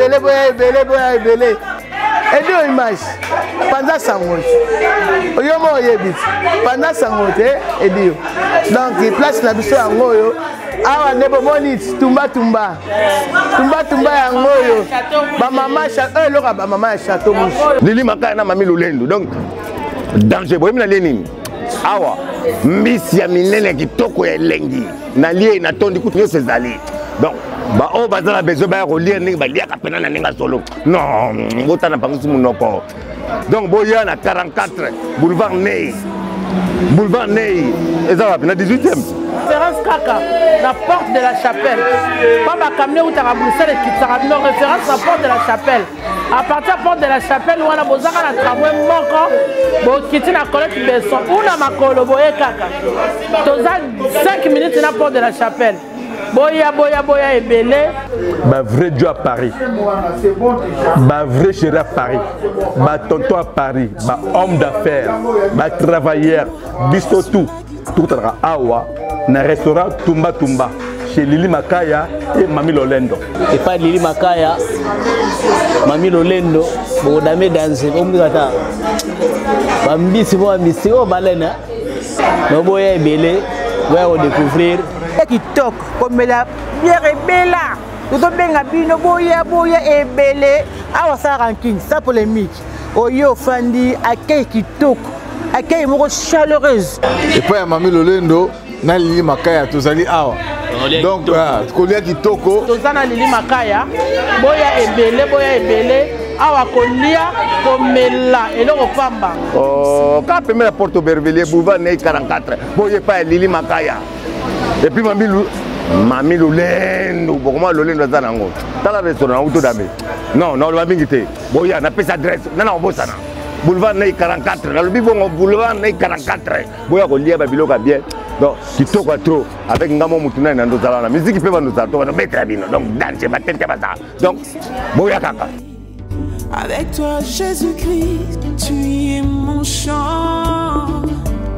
ebele boya ebele. Et deux images. Pendant sangote. Oyomo oyebit. Pendant sangote et dio. Donc il place la biso angoyo. Awa nebo monit tumba yangoyo. Ba mama château loka ba mama château mouche. Lili Makaya na Mami Lolendo. Donc danger boyem na Lénine. Awa mbisi ya minene kitoko ya lengi. Na lié na tondi kutu sezali. Donc ba o bazala besoin ba relier ndenge ba liaka pena na ninga solo. Non, ngota na pangusi munoko. Donc boya na 44 boulevard Ney. Boulevard Ney. Ezala na 18e. Référence Kaka, la porte de la chapelle. Pas ma camion où tu as Bruxelles qui sera non référence la porte de la chapelle. À partir de la porte de la chapelle, où on a besoin de travailler manquant, bon, qui est la collecte Besson, où on a ma coloboye Kaka. Tu as 5 minutes à la porte de la chapelle. Boya et belé. Ma vrai Dieu à Paris. Ma vrai chéri à Paris. Ma tonton à Paris. Ma homme d'affaires. Ma travailleur. Bisto tout. Tout à Awa. Na restaurant Tumba chez Lili Makaya et Mami Lolendo. Et pas Lili Makaya, Mami Lolendo, Bodame Danse, Omigata. Bambisi, oh Balena. Noboya et Belé, on va découvrir. Qui toque comme la bière est belle. Tout le monde a bien boya et belé. Ah, ça ranking, ça polémique. Oyo Fandi, accueil qui toque, accueil chaleureuse. Et puis à Mami Lolendo, na Lili Makaya, tous allés awa. Donc, Kolia qui toko. Tous na Lili Makaya, boya et belé. Awa Kolia, Komela, et le Pamba. Oh, quand tu mets la porte au Bervelier, boulevard Ney 44, boya pas Lili Makaya. Et puis Mami Lolendo, comment Lolendo dans un dans le restaurant auto d'amé. Non, on va m'inviter. Boya, on a fait sa adresse. Non, on bosse là. Boulevard Ney 44. Dans le bivon boulevard Ney 44. Boya ko lia babilo ka bien. Donc, qui toque trop avec Ngamo Mutuna dans nos salons. La musique qui peut nous attendre, on va mettre la bino. Donc, danser, ma tête comme ça. Donc, Boya Kaka. Avec toi, Jésus-Christ, tu es mon chant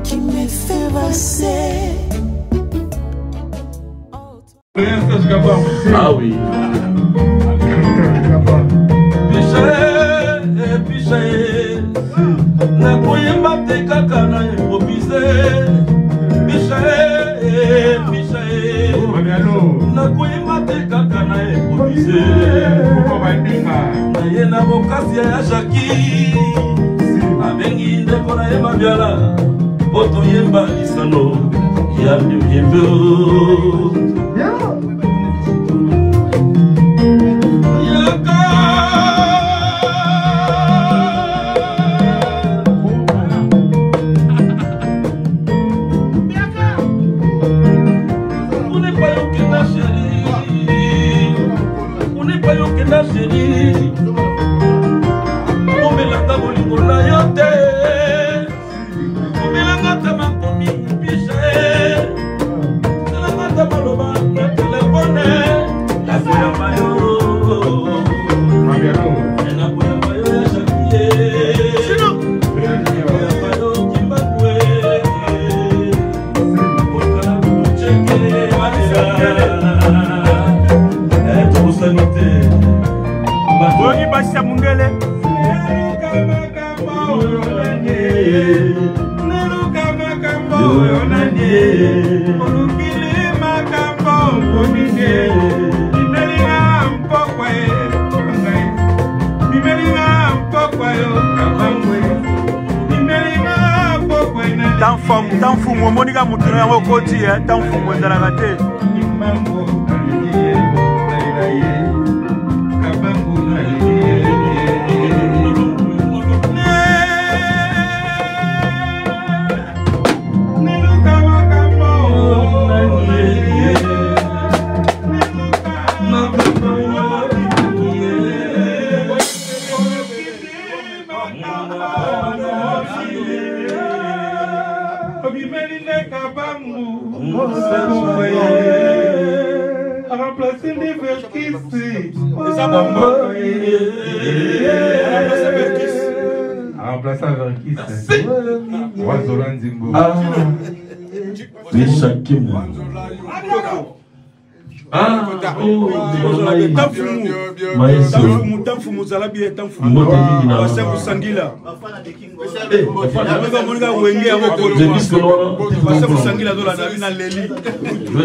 qui me fait passer. Ah oui. Piché, na koyemba te kaka na improvisé. Piché, na koyemba te kaka na improvisé. Na ye na bokasi ya Jaki, abengi ndeko na ye mabiala, poto yemba lisano ya mbiembe. Tant fou, mon monica moutouna au côté, tant fou, mon dalagate.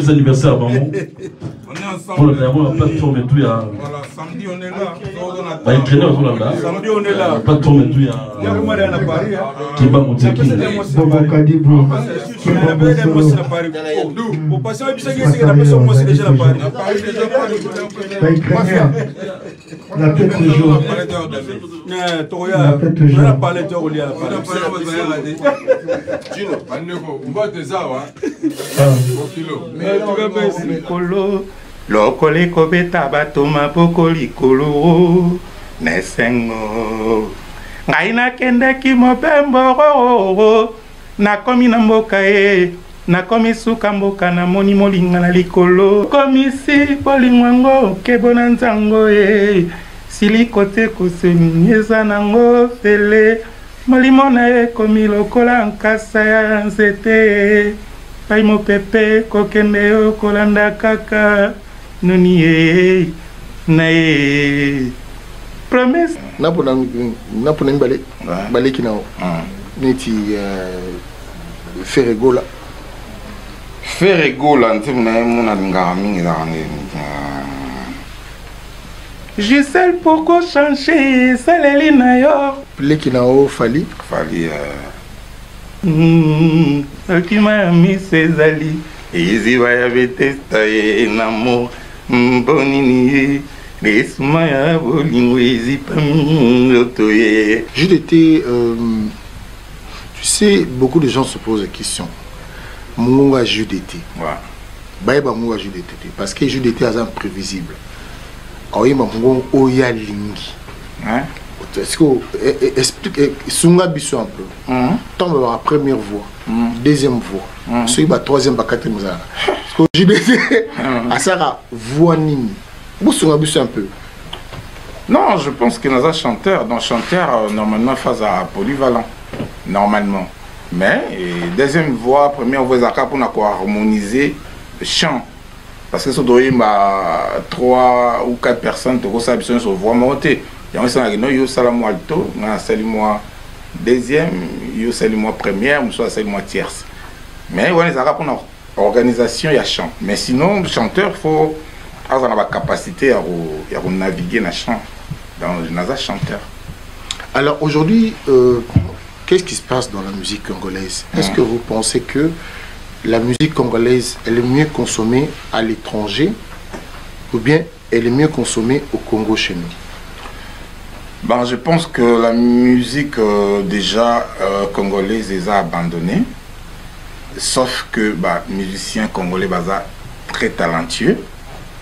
anniversaire pour la plateforme et tout, il y a samedi on est là, samedi on est là, plateforme et tout, il y a qui va monter qui la fête toujours. Lokole kobeta bato maboko likolo nesengo ngai nakendeki mobembo nakomi na mboka ye nakomi suka mboka namoni molinga na likolo komisi bolingwango kebona nzango ye siliko te koseni eza nango fele molimo na ye komi lokola nkasa ya nzete pai mopepe kokende yo kolanda kaka noni ye na ye promesse napona mbale baleki nao neti feregola ntimuna ye muna lingaka mingi ezaka je sais pourquoi changer esaleli na yo leki nao fali okima ya miso ezali eziba ya betesta ye namo mbonini ye lesuma ya bolingo ezipami loto ye. JDT, tu sais, beaucoup de gens se posent la question. Munga JDT. Baïba Munga JDT. Parce que JDT est imprévisible. Aoye Munga Oya Lingi. Est-ce que explique Sunga biso un peu. Tombe la première voix, deuxième voix, celui la troisième, la quatrième voix. Parce que JDT, à ça voix nini. Vous Sunga biso un peu. Non, je pense que nous sommes chanteurs. Donc chanteur normalement face à polyvalent, normalement. Mais deuxième voix, première voix, ça pour harmoniser le chant. Parce que si on a 3 ou 4 personnes, tu as besoin de voix montée. Il y a un salam alto, un salam deuxième, un salam première, un salam tierce. Mais on a pour organisation, il y a chant. Mais sinon, le chanteur, il faut avoir la capacité à naviguer dans le chant. Dans le chanteur. Alors aujourd'hui, qu'est-ce qui se passe dans la musique congolaise? Est-ce que vous pensez que la musique congolaise, elle est mieux consommée à l'étranger ou bien elle est mieux consommée au Congo chez nous? Ben, je pense que la musique déjà congolaise les a abandonnée. Sauf que les musiciens congolais sont très talentueux.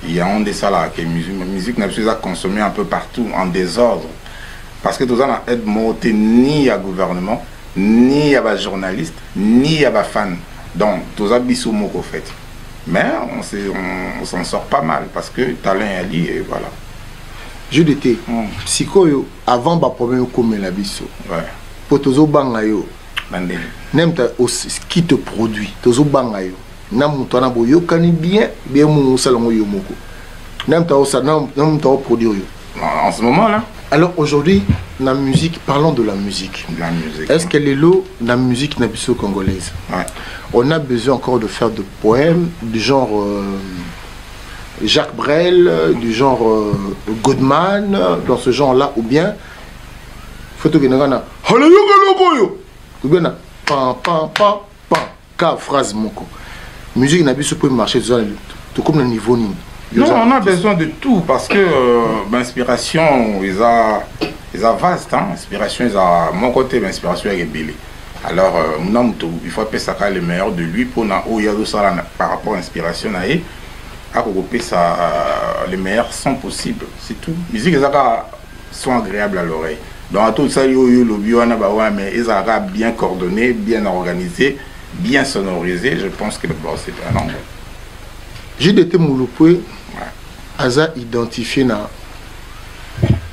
Il y a un de ça là, que la musique n'a plus à consommer un peu partout en désordre. Parce que tout ça n'a pas monté ni à gouvernement, ni à journaliste, ni à fans. Donc, tout ça bisou moko fait. Mais on s'en sort pas mal parce que le talent est lié et voilà. JDT, si avant de problème comme la biso, pour tous les bangayo, n'aime qui te produit, tous les bangayo, n'aime pas boyo kani bien mon salon yomoko, n'aime pas ça, n'aime pas produire. En ce moment là. Alors aujourd'hui, la musique, parlons de la musique. Est-ce qu'elle est là la musique nabiso congolaise? On a besoin encore de faire des poèmes du genre Jacques Brel, du genre Goldman, dans ce genre-là, ou bien photo genagana. Phrase moko. Musique nabiso peut marcher tout comme le niveau ni. Non, on a besoin de tout parce que l'inspiration, ils ont vaste. L'inspiration, ils ont mon côté, l'inspiration est belle. Alors, il faut appeler ça le meilleur de lui pour par rapport à l'inspiration. À regrouper les meilleurs sons possibles. C'est tout. Les musiques sont agréables à l'oreille. Donc, tout ça, mais ils sont bien coordonnés, bien organisés, bien sonorisés. Je pense que c'est un angle. JDT Mouloupoué a identifié na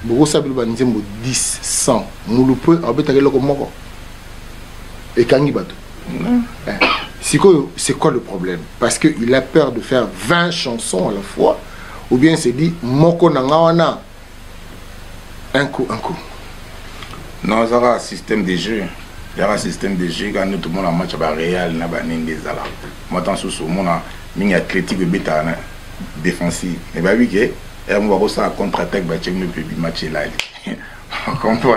beaucoup sabil banizembo 10 100 Mouloupoué a beté le komoko et kangi bato C'est quoi le problème? Parce qu'il a peur de faire 20 chansons à la fois, ou bien il s'est dit, Moko Nangawana, un coup. Non, ça a un système de jeu. Il y a un système de jeu quand tout le monde a un match réel, il y a moi, je suis un athlétique défensif. Et bien, oui, on va voir contre-attaque, le match là. On comprend.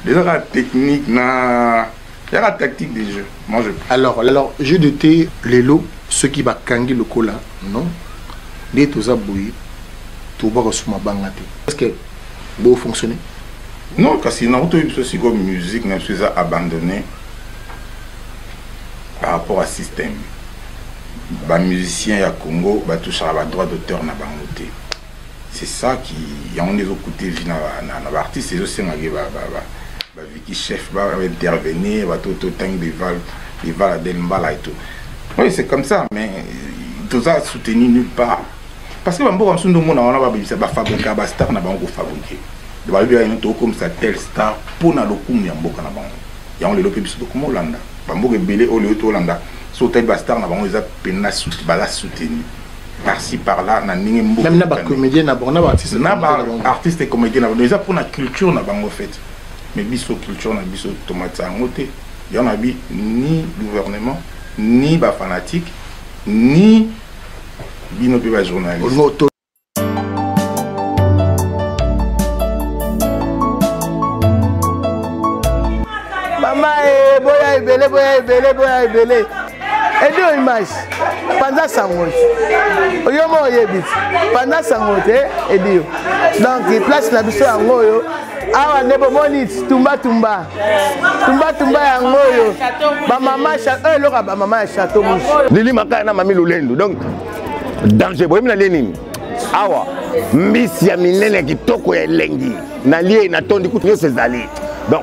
Déjà, la technique, il y a la tactique des jeux. Moi, Alors, jeu de thé, les lots, ceux qui vont kangi le cola, non? Les tous abouillés, tout va recevoir ma banque. Est-ce que vous fonctionnez? Non, parce que nous aussi comme musique, nous sommes abandonnés par rapport au système. Les musiciens à Congo touchent à la droit d'auteur. C'est ça qui y a des autres côtés dans l'artiste. C'est aussi Vicky Chef va intervenir, va tout autant des vals et tout. Oui, c'est comme ça, mais tout ça soutenu nulle part. Parce que bon, si nous avons fabriqué un star, nous avons fabriqué. Nous avons comme ça tel star pour nous lokum ya mboka na bango. Ya on le lope biso comme Hollanda. Bamboka belé au lieu Hollanda. So tel star na bango za pena soutenu. Par-ci par-là na ningi mboka. Même na ba comédien na bango na ba artiste na ba artiste et comédien na bango déjà pour la culture na bango fait. Mais biso culture na biso tomate en côté. Il y en a ni gouvernement, ni ba fanatique, ni bino pe journaliste. boya ebele edio image pendant sangote oyomo oyebit pendant sangote edio donc place na biso yango oyo awa nde bomoni tumba yango oyo bamama eloka bamama ya chateau mouche Lili Makaya na Mami Lolendo donc danger boyemi na lenini awa mbisi ya minene kitoko ya elengi na lie na tondi kutu nyonso ezali donc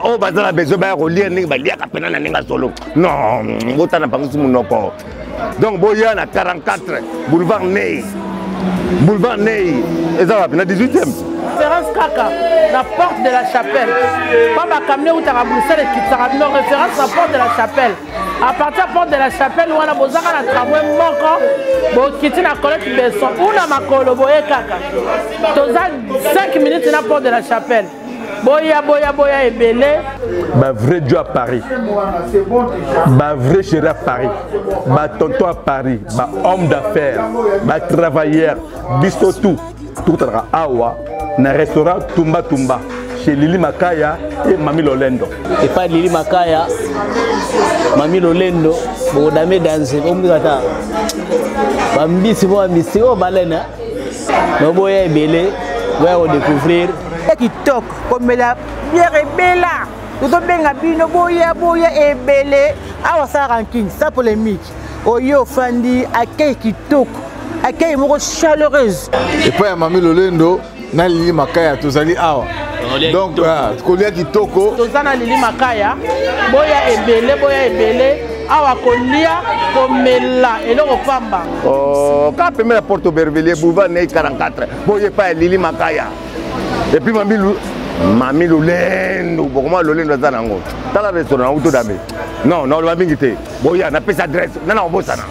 o bazala besoin ba relire ndenge baliaka pena na ndenge solo non botana pangisi munoko donc boya na 44 boulevard Ney eza wapi na 18e référence kaka la porte de la chapelle pas ba camion ou ta Bruxelles qui sera non référence la porte de la chapelle à partir de la porte de la chapelle wana bozaka na tramway moko bo kiti na collecte beson una makolo boye kaka toza 5 minutes na porte de la chapelle boya ebele ba vrai Dieu à Paris ba vrai chéri à Paris ba tonton à Paris ba homme d'affaires ba travailleur biso tout tra awa na restaurant Tumba chez Lili Makaya et Mami Lolendo et pas Lili Makaya Mami Lolendo bo dame danse omikata ba mbisi o balena no boya ebele wa découvrir kitoko komela bière ebela tozobenga bino boya ebele awa sa ranking sa polémique oyo fandi accueil kitoko accueil moko chaleureuse et pas Mami Lolendo na Lili Makaya tozali awa donc kolia kitoko tozana Lili Makaya boya ebele awa kolia komela eloko pamba ka pemela la porte Bervelier boulevard Ney 44 boye pas Lili Makaya et puis Mami Lolendo pourquoi Lolendo za nango tala restaurant auto dame non ba bingité boya na pesa adresse na obosana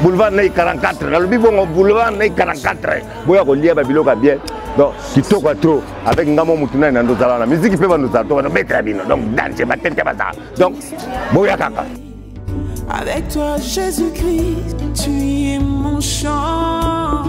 boulevard Ney 44 na lobi bongo boulevard Ney 44 boya ko lia ba biloka bien donc kitoko trop avec ngamo mutuna na ndozala na musique pe ba ndozala to na betra bino donc danse ba tente ba donc boya kaka. Avec toi Jésus-Christ tu es mon chant